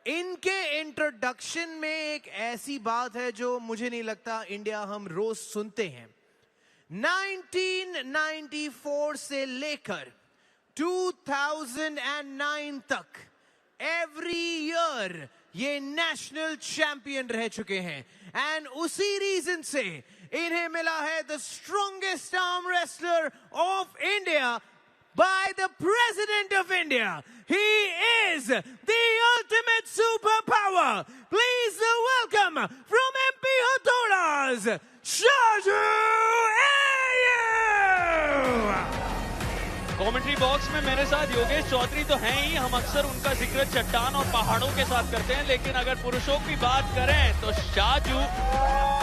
इनके इंट्रोडक्शन में एक ऐसी बात है जो मुझे नहीं लगता इंडिया हम रोज सुनते हैं। 1994 से लेकर 2009 तक एवरी ईयर ये नेशनल चैंपियन रह चुके हैं एंड उसी रीजन से इन्हें मिला है the strongest arm wrestler of India by the President of India. He is the ultimate superpower. Please welcome from MP Hathodas, Shaju Ayu. Commentary box में मेरे साथ योगेश चौधरी तो हैं ही। हम अक्सर उनका जिक्र चट्टान और पहाड़ों के साथ करते हैं, लेकिन अगर पुरुषों की बात करें तो शाजू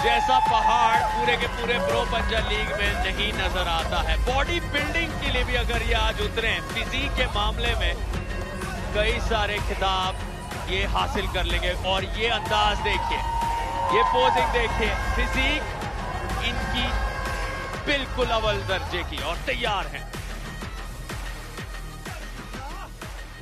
जैसा पहाड़ पूरे के पूरे प्रो पंजा लीग में नहीं नजर आता है। बॉडी बिल्डिंग के लिए भी अगर ये आज उतरे, फिजिक के मामले में कई सारे खिताब ये हासिल कर लेंगे। और ये अंदाज देखिए, ये पोजिंग देखिए, फिजिक इनकी बिल्कुल अव्वल दर्जे की और तैयार हैं।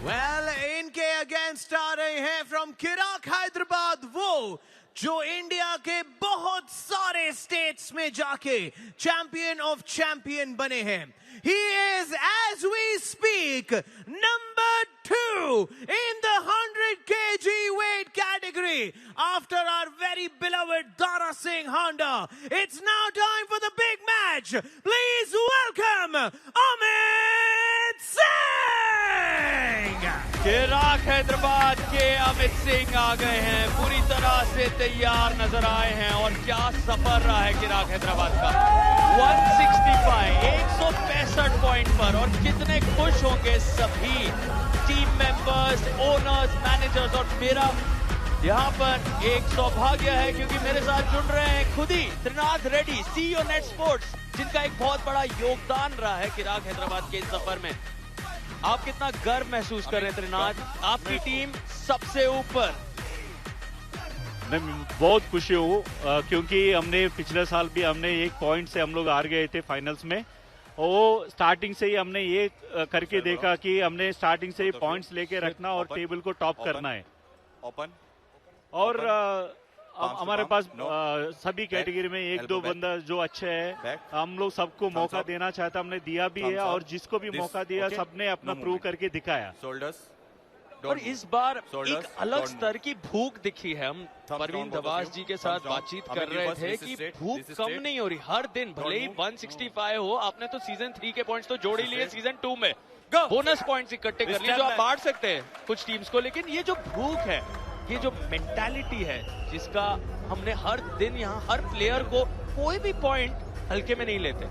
Well, इनके अगेंस्ट आ रहे हैं फ्रॉम किराक हैदराबाद वो जो इंडिया के बहुत सारे स्टेट्स में जाके चैंपियन ऑफ चैंपियन बने हैं। He is, as we speak, number 2 in the 100 kg weight category after our very beloved Dara Singh Honda. It's now time for the big match. Please welcome Amit Singh. किराक Hyderabad के अमित सिंह आ गए हैं, पूरी तरह से तैयार नजर आए हैं। और क्या सफर रहा है किराक हैदराबाद का। 165 पॉइंट पर, और कितने खुश होंगे सभी टीम मेंबर्स, ओनर्स, मैनेजर्स। और मेरा यहाँ पर एक सौभाग्य है क्योंकि मेरे साथ जुड़ रहे हैं खुद ही Trinath Reddy, CEO Net Sports, जिनका एक बहुत बड़ा योगदान रहा है किराक हैदराबाद के इस सफर में। आप कितना गर्व महसूस कर रहे हैं त्रिनाथ, आपकी टीम सबसे ऊपर? मैं बहुत खुशी हूँ क्योंकि हमने पिछले साल भी हमने एक पॉइंट से हम लोग हार गए थे फाइनल्स में। और स्टार्टिंग से ही हमने ये करके देखा कि हमने स्टार्टिंग से ही पॉइंट्स लेके रखना और टेबल को टॉप करना है। और हमारे पास सभी कैटेगरी में एक दो बंदा जो अच्छे है, हम लोग सबको मौका देना चाहता, हमने दिया भी है। और जिसको भी मौका दिया सबने अपना प्रूव करके दिखाया। और इस बार एक अलग स्तर की भूख दिखी है। हम परवीन धवास जी के साथ बातचीत कर रहे थे कि भूख कम नहीं हो रही। हर दिन भले ही 165 हो, आपने तो सीजन 3 के पॉइंट्स तो जोड़ ही लिए, सीजन 2 में बोनस पॉइंट्स इकट्ठे कर लिए जो आप बांट सकते हैं कुछ टीम्स को। लेकिन ये जो भूख है, ये जो मेंटालिटी है, जिसका हमने हर दिन यहाँ हर प्लेयर को कोई भी पॉइंट हल्के में नहीं लेते,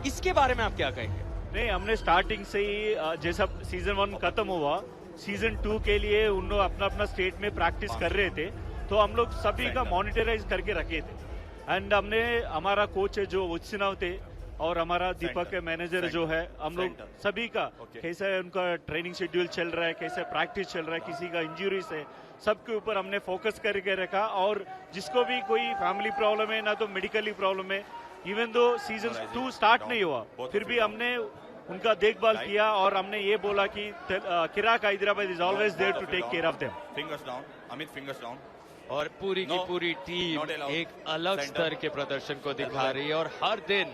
इसके बारे में आप क्या कहेंगे? नहीं, हमने स्टार्टिंग से ही जैसा सीजन 1 खत्म हुआ, सीजन 2 के लिए उन लोग अपना अपना स्टेट में प्रैक्टिस कर रहे थे, तो हम लोग सभी का मॉनिटराइज करके रखे थे। एंड हमने हमारा कोच है जो उच्चनाव थे और हमारा दीपक के मैनेजर जो है, हम लोग सभी का कैसे उनका ट्रेनिंग शेड्यूल चल रहा है, कैसे प्रैक्टिस चल रहा है, किसी का इंजरीज है, सबके ऊपर हमने फोकस करके रखा। और जिसको भी कोई फैमिली प्रॉब्लम है, ना तो मेडिकली प्रॉब्लम है, इवन दो सीजन 2 स्टार्ट नहीं हुआ, फिर भी हमने उनका देखभाल किया। और हमने ये बोला कि Kirak Hyderabad is always there to take care of them. Fingers down, Amit fingers down. और पूरी की पूरी टीम एक अलग स्तर के प्रदर्शन को दिखा रही है और हर दिन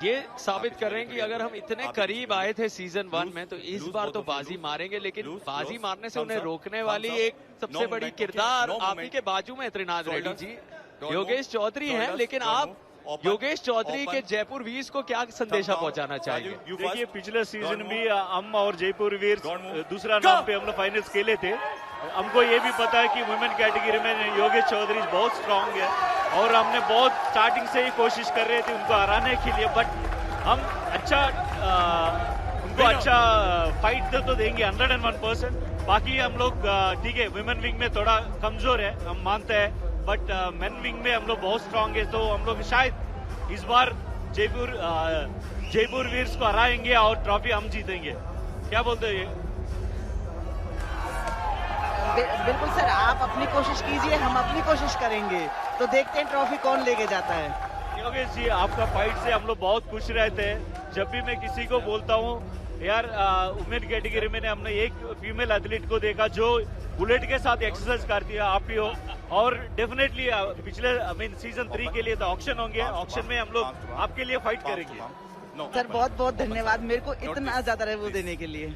ये साबित कर रहे हैं कि अगर हम इतने करीब आए थे सीजन 1 में, तो इस बार तो बाजी मारेंगे। लेकिन बाजी मारने से उन्हें रोकने वाली एक सबसे बड़ी किरदार आप ही के बाजू में त्रिनाथ रेड्डी जी, योगेश चौधरी हैं। लेकिन आप योगेश चौधरी के जयपुर वीर्स को क्या संदेशा पहुंचाना चाहिए? देखिए, पिछले सीजन भी हम और जयपुर वीर्स दूसरा नाम पे हम लोग फाइनल्स खेले थे। हमको ये भी पता है कि वुमेन कैटेगरी में योगेश चौधरी बहुत स्ट्रांग है और हमने बहुत स्टार्टिंग से ही कोशिश कर रहे थे उनको हराने के लिए। बट हम उनको अच्छा फाइट तो देंगे 101%। बाकी हम लोग ठीक है, वुमेन विंग में थोड़ा कमजोर है, हम मानते हैं, बट मेन विंग में हम लोग बहुत स्ट्रांग है। तो हम लोग शायद इस बार जयपुर वीर्स को हराएंगे और ट्रॉफी हम जीतेंगे। क्या बोलते हैं? बिल्कुल सर, आप अपनी कोशिश कीजिए, हम अपनी कोशिश करेंगे, तो देखते हैं ट्रॉफी कौन लेके जाता है। योगेश जी, आपका फाइट से हम लोग बहुत खुश रहते हैं। जब भी मैं किसी को बोलता हूँ यार, वुमेन कैटेगरी में हमने एक फीमेल एथलीट को देखा जो बुलेट के साथ एक्सरसाइज करती है आप ही हो, और डेफिनेटली पिछले सीजन 3 के लिए तो ऑक्शन होंगे, ऑक्शन में हम लोग आपके लिए फाइट करेंगे। सर बहुत बहुत धन्यवाद मेरे को इतना ज्यादा रेवो देने के लिए।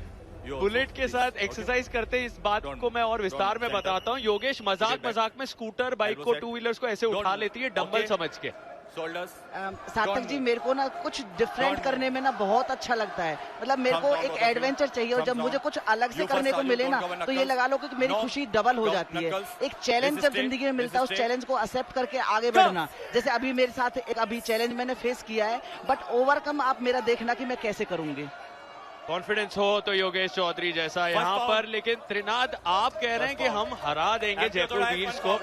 बुलेट के साथ एक्सरसाइज करते इस बात को मैं और विस्तार में बताता हूँ। योगेश मजाक में स्कूटर बाइक को 2 व्हीलर्स को ऐसे उठा लेती है डंबल समझ के। सार्थक जी मेरे को ना कुछ डिफरेंट करने में ना बहुत अच्छा लगता है, मतलब मेरे को एक एडवेंचर चाहिए, और जब मुझे कुछ अलग से करने को मिले ना तो ये लगा लो कि मेरी खुशी डबल हो जाती है। एक चैलेंज जब जिंदगी में मिलता है उस चैलेंज को एक्सेप्ट करके आगे बढ़ना, जैसे अभी मेरे साथ एक अभी चैलेंज मैंने फेस किया है, बट ओवरकम आप मेरा देखना कि मैं कैसे करूंगी। कॉन्फिडेंस हो तो योगेश चौधरी जैसा यहाँ पर, लेकिन त्रिनाद आप कह रहे हैं कि हम हरा देंगे जयपुर वीर्स को,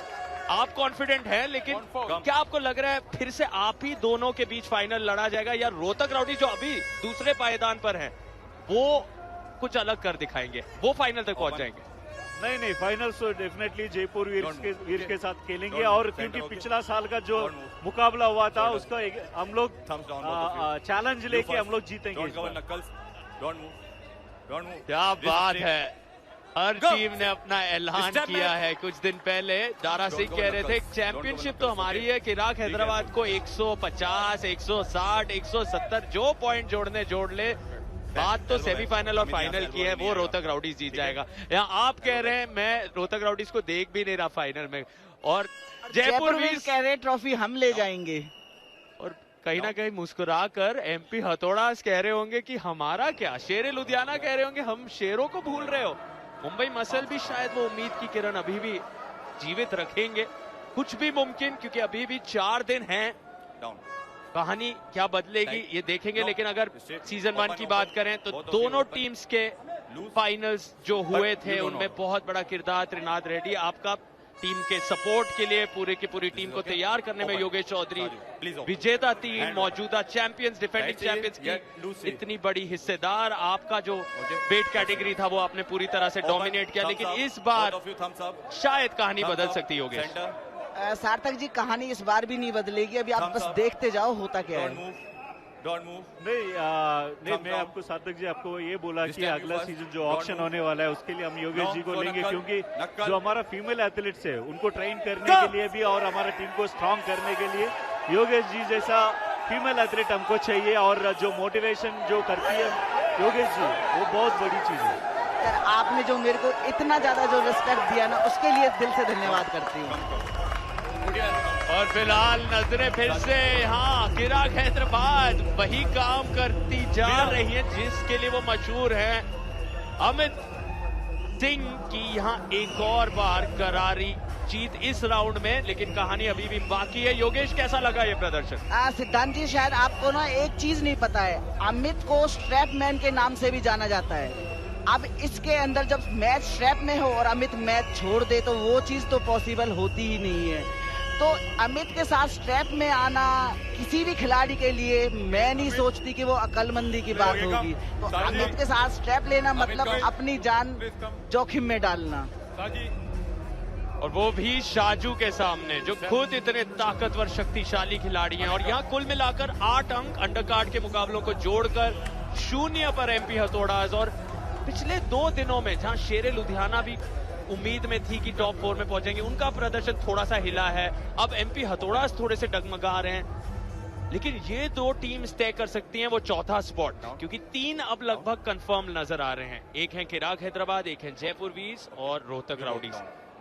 आप कॉन्फिडेंट हैं, लेकिन क्या आपको लग रहा है फिर से आप ही दोनों के बीच फाइनल लड़ा जाएगा, या रोहतक राउडी जो अभी दूसरे पायदान पर हैं वो कुछ अलग कर दिखाएंगे, वो फाइनल तक पहुंच जाएंगे? नहीं, फाइनल तो डेफिनेटली जयपुर वीर के साथ खेलेंगे, और क्योंकि पिछला साल का जो मुकाबला हुआ था उसका हम लोग चैलेंज लेके हम लोग जीतेंगे। क्या बात है, हर टीम ने अपना ऐलान किया है। कुछ दिन पहले दारा सिंह कह रहे थे चैंपियनशिप तो हमारी है, किराक हैदराबाद को 150, 160, 170 जो पॉइंट जोड़ने जोड़ ले, बात तो सेमीफाइनल और फाइनल की है, वो रोहतक राउडीज जीत जाएगा। यहाँ आप कह रहे हैं मैं रोहतक राउडीज को देख भी नहीं रहा फाइनल में, और जयपुर वीर्स कह रहे ट्रॉफी हम ले जाएंगे, और कहीं ना कहीं मुस्कुरा कर एमपी हथौड़ा कह रहे होंगे कि हमारा क्या, शेरे लुधियाना कह रहे होंगे हम शेरों को भूल रहे हो। मुंबई मसल भी शायद वो उम्मीद की किरण अभी भी जीवित रखेंगे, कुछ भी मुमकिन, क्योंकि अभी भी 4 दिन हैं। कहानी क्या बदलेगी ये देखेंगे, लेकिन अगर सीजन 1 की बात करें तो दोनों टीम्स के फाइनल्स जो हुए थे उनमें बहुत बड़ा किरदार त्रिनाद रेड्डी, आपका टीम के सपोर्ट के लिए पूरी की पूरी टीम को तैयार करने में योगेश चौधरी, विजेता टीम, मौजूदा चैंपियंस, डिफेंडिंग चैंपियंस की इतनी बड़ी हिस्सेदार, आपका जो वेट कैटेगरी था वो आपने पूरी तरह से डोमिनेट किया, लेकिन इस बार शायद कहानी बदल सकती है योगेश। सार्थक जी कहानी इस बार भी नहीं बदलेगी, अभी आप बस देखते जाओ होता क्या है। नहीं, मैं आपको सार्थक जी आपको ये बोला कि अगला सीजन जो ऑक्शन होने वाला है उसके लिए हम योगेश जी को लेंगे, क्योंकि जो हमारा फीमेल एथलीट्स है उनको ट्रेन करने के लिए भी और हमारा टीम को स्ट्रांग करने के लिए योगेश जी जैसा फीमेल एथलीट हमको चाहिए, और जो मोटिवेशन जो करती है योगेश जी वो बहुत बड़ी चीज है। सर आपने जो मेरे को इतना ज्यादा जो रिस्पेक्ट दिया ना उसके लिए दिल से धन्यवाद करती हूँ। और फिलहाल नजरें फिर से यहाँ किराक हैदराबाद वही काम करती जा रही है जिसके लिए वो मशहूर है, अमित सिंह की यहाँ एक और बार करारी जीत इस राउंड में, लेकिन कहानी अभी भी बाकी है। योगेश कैसा लगा ये प्रदर्शन? सिद्धांत जी शायद आपको ना एक चीज नहीं पता है, अमित को स्ट्रैपमैन के नाम से भी जाना जाता है। अब इसके अंदर जब मैच स्ट्रैप में हो और अमित मैच छोड़ दे तो वो चीज तो पॉसिबल होती ही नहीं है। तो अमित के साथ स्ट्रैप में आना किसी भी खिलाड़ी के लिए मैं नहीं सोचती कि वो अक्लमंदी की बात होगी। तो अमित के साथ स्ट्रैप लेना मतलब अपनी जान जोखिम में डालना, और वो भी शाजू के सामने जो खुद इतने ताकतवर शक्तिशाली खिलाड़ी हैं। और यहाँ कुल मिलाकर 8 अंक अंडरकार्ड के मुकाबलों को जोड़कर 0 पर एमपी हथौड़ाज, और पिछले 2 दिनों में जहां शेरे लुधियाना भी उम्मीद में थी कि टॉप 4 में पहुंचेंगे, उनका प्रदर्शन थोड़ा सा हिला है। अब एमपी हथौड़ाज थोड़े से डगमगा रहे हैं, लेकिन ये 2 टीम्स तय कर सकती हैं वो चौथा स्पॉट, क्योंकि 3 अब लगभग कंफर्म नजर आ रहे हैं। एक है किराक हैदराबाद, एक है जयपुर वीर्स और रोहतक राउडीज।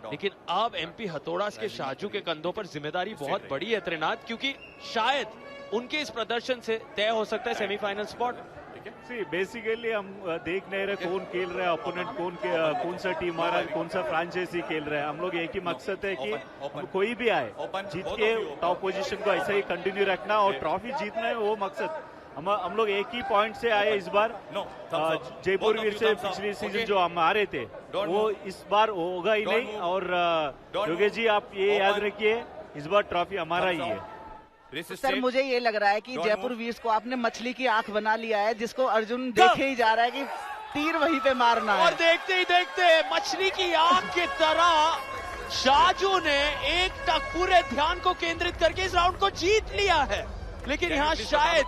लेकिन अब एमपी हथौड़ाज के शाजू के कंधों पर जिम्मेदारी बहुत बड़ी है त्रिनाद, क्योंकि शायद उनके इस प्रदर्शन से तय हो सकता है सेमीफाइनल स्पॉट। बेसिकली हम देख नहीं रहे कौन खेल रहा है, ओपोनेंट कौन सा टीम आ रहा है, कौन सा फ्रेंचाइजी खेल रहा है। हम लोग एक ही मकसद है कि कोई भी आए जीत के टॉप पोजीशन को ऐसे ही कंटिन्यू रखना और ट्रॉफी जीतना है, वो मकसद। हम लोग एक ही पॉइंट से आए इस बार, जयपुर वीर से पिछले सीजन जो हम हारे थे वो इस बार होगा ही नहीं। और योगेश जी आप ये याद रखिए इस बार ट्रॉफी हमारा ही है। सर मुझे ये लग रहा है कि जयपुर वीर्स को आपने मछली की आंख बना लिया है, जिसको अर्जुन देखे ही जा रहा है कि तीर वहीं पे मारना है। और देखते ही देखते मछली की आंख की तरह शाजू ने एक टक पूरे ध्यान को केंद्रित करके इस राउंड को जीत लिया है। लेकिन यहाँ शायद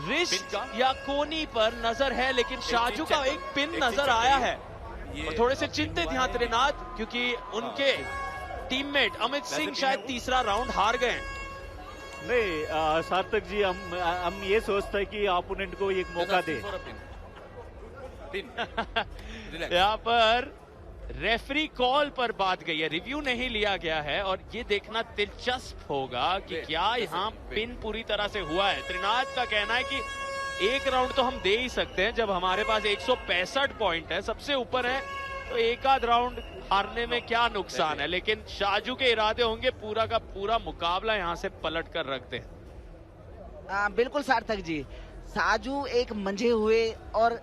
रिस्ट या कोनी पर नजर है, लेकिन शाजू का एक पिन नजर आया है। और थोड़े से चिंतित यहाँ त्रिनाथ, क्योंकि उनके टीममेट अमित सिंह शायद तीसरा राउंड हार गए। नहीं सार्थक जी, हम ये सोचते हैं कि ओपोनेंट को एक मौका दे। यहाँ पर रेफरी कॉल पर बात गई है, रिव्यू नहीं लिया गया है और ये देखना दिलचस्प होगा कि क्या यहाँ पिन पूरी तरह से हुआ है। त्रिनाथ का कहना है कि एक राउंड तो हम दे ही सकते हैं, जब हमारे पास 165 पॉइंट है, सबसे ऊपर है, तो एक आध राउंड हारने में क्या नुकसान है। लेकिन शाजू के इरादे होंगे पूरा का पूरा मुकाबला यहाँ से पलट कर रखते हैं। बिल्कुल सार्थक जी, साजू एक मंझे हुए और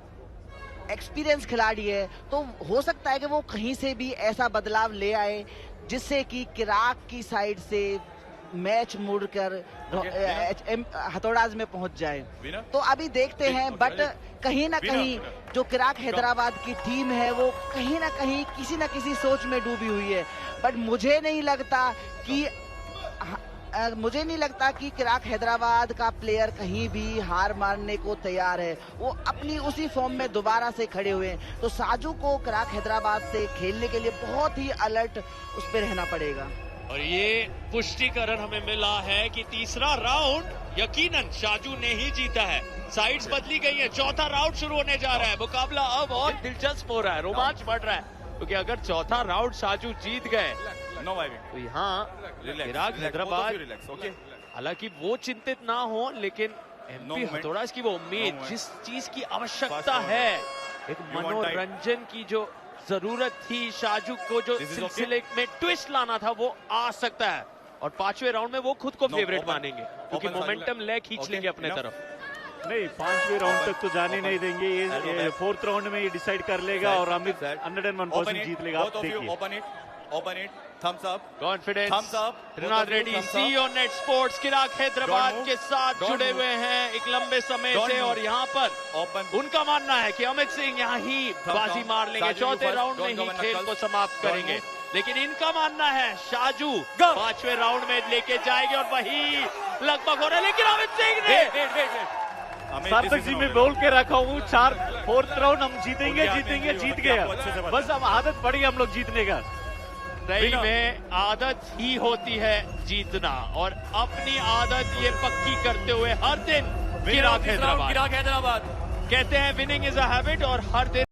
एक्सपीरियंस खिलाड़ी है, तो हो सकता है कि वो कहीं से भी ऐसा बदलाव ले आए जिससे कि किराक की साइड से मैच मुड़कर हथौड़ाज में पहुंच जाए। तो अभी देखते हैं, बट कहीं ना कहीं जो किराक हैदराबाद की टीम है वो कहीं ना कहीं किसी ना किसी सोच में डूबी हुई है। बट मुझे नहीं लगता कि किराक हैदराबाद का प्लेयर कहीं भी हार मानने को तैयार है। वो अपनी उसी फॉर्म में दोबारा से खड़े हुए हैं। तो साजू को किराक हैदराबाद से खेलने के लिए बहुत ही अलर्ट उस पर रहना पड़ेगा। और ये पुष्टिकरण हमें मिला है कि तीसरा राउंड यकीनन शाजू ने ही जीता है। साइड्स बदली गई है, चौथा राउंड शुरू होने जा रहा है। मुकाबला अब और दिलचस्प हो रहा है, रोमांच बढ़ रहा है, क्योंकि अगर चौथा राउंड शाजू जीत गए तो यहाँ किराक हैदराबाद, हालांकि वो चिंतित ना हो, लेकिन एमपी हथौड़ाज की वो उम्मीद, जिस चीज की आवश्यकता है, एक मनोरंजन की जो जरूरत थी, शाजू को जो सिलसिले में ट्विस्ट लाना था, वो आ सकता है। और पांचवें राउंड में वो खुद को फेवरेट मानेंगे, क्योंकि मोमेंटम ले खींच लेंगे अपने तरफ। नहीं, पांचवें राउंड तक तो जाने नहीं देंगे, ये फोर्थ राउंड में ये डिसाइड कर लेगा और अमित 101% जीत लेगा। आप देखिए, Open it, thumbs up, confidence. thumbs up, Trinath Reddy CEO Net Sports Kirak Hyderabad के साथ जुड़े हुए हैं एक लंबे समय से, और यहाँ पर उनका मानना है कि अमित सिंह यहाँ ही बाजी मार लेंगे, चौथे राउंड में ही खेल को समाप्त करेंगे। लेकिन इनका मानना है शाजू पांचवें राउंड में लेके जाएंगे, और वही लगभग हो रहा है। लेकिन अमित सिंह ने, सार्थक जी मैं बोल के रखा हूँ, फोर्थ राउंड हम जीतेंगे, जीत गया। बस अब आदत पड़ी हम लोग जीतने का। सही में आदत ही होती है जीतना, और अपनी आदत ये पक्की करते हुए हर दिन किराक हैदराबाद कहते हैं विनिंग इज अ हैबिट, और हर दिन